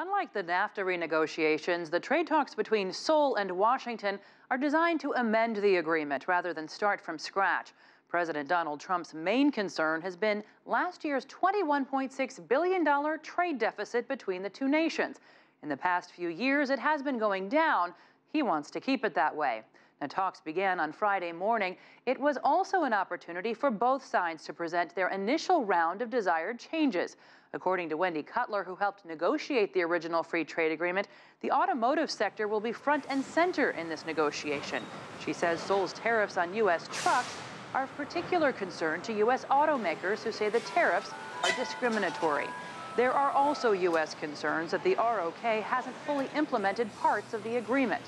Unlike the NAFTA renegotiations, the trade talks between Seoul and Washington are designed to amend the agreement rather than start from scratch. President Donald Trump's main concern has been last year's $21.6 billion trade deficit between the two nations. In the past few years, it has been going down. He wants to keep it that way. Now, talks began on Friday morning. It was also an opportunity for both sides to present their initial round of desired changes. According to Wendy Cutler, who helped negotiate the original free trade agreement, the automotive sector will be front and center in this negotiation. She says Seoul's tariffs on U.S. trucks are of particular concern to U.S. automakers who say the tariffs are discriminatory. There are also U.S. concerns that the ROK hasn't fully implemented parts of the agreement.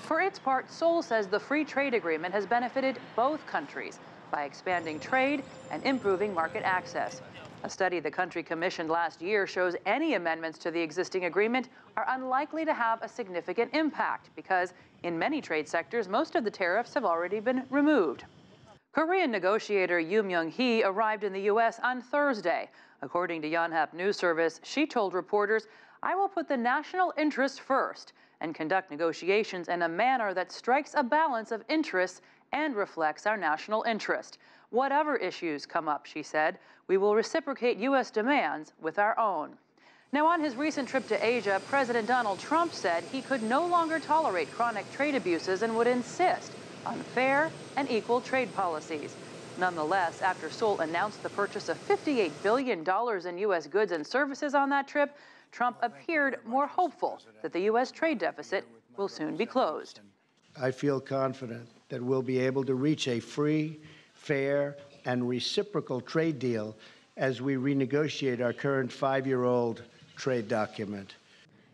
For its part, Seoul says the free trade agreement has benefited both countries by expanding trade and improving market access. A study the country commissioned last year shows any amendments to the existing agreement are unlikely to have a significant impact because in many trade sectors, most of the tariffs have already been removed. Korean negotiator Yoon Myung-hee arrived in the U.S. on Thursday. According to Yonhap News Service, she told reporters, "I will put the national interest first and conduct negotiations in a manner that strikes a balance of interests and reflects our national interest. Whatever issues come up," she said, "we will reciprocate U.S. demands with our own." Now, on his recent trip to Asia, President Donald Trump said he could no longer tolerate chronic trade abuses and would insist on fair and equal trade policies. Nonetheless, after Seoul announced the purchase of $58 billion in U.S. goods and services on that trip, Trump appeared more hopeful that the U.S. trade deficit will soon be closed. I feel confident that we'll be able to reach a free, fair, and reciprocal trade deal as we renegotiate our current 5-year-old trade document.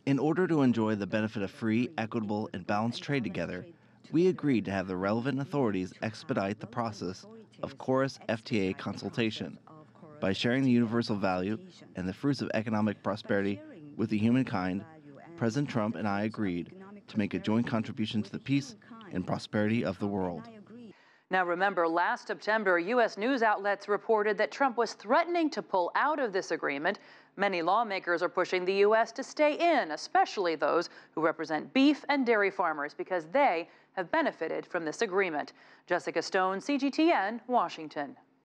In order to enjoy the benefit of free, equitable, and balanced trade together, we agreed to have the relevant authorities expedite the process of KORUS FTA consultation. By sharing the universal value and the fruits of economic prosperity with the humankind, President Trump and I agreed to make a joint contribution to the peace and prosperity of the world. Now remember, last September, U.S. news outlets reported that Trump was threatening to pull out of this agreement. Many lawmakers are pushing the U.S. to stay in, especially those who represent beef and dairy farmers, because they have benefited from this agreement. Jessica Stone, CGTN, Washington.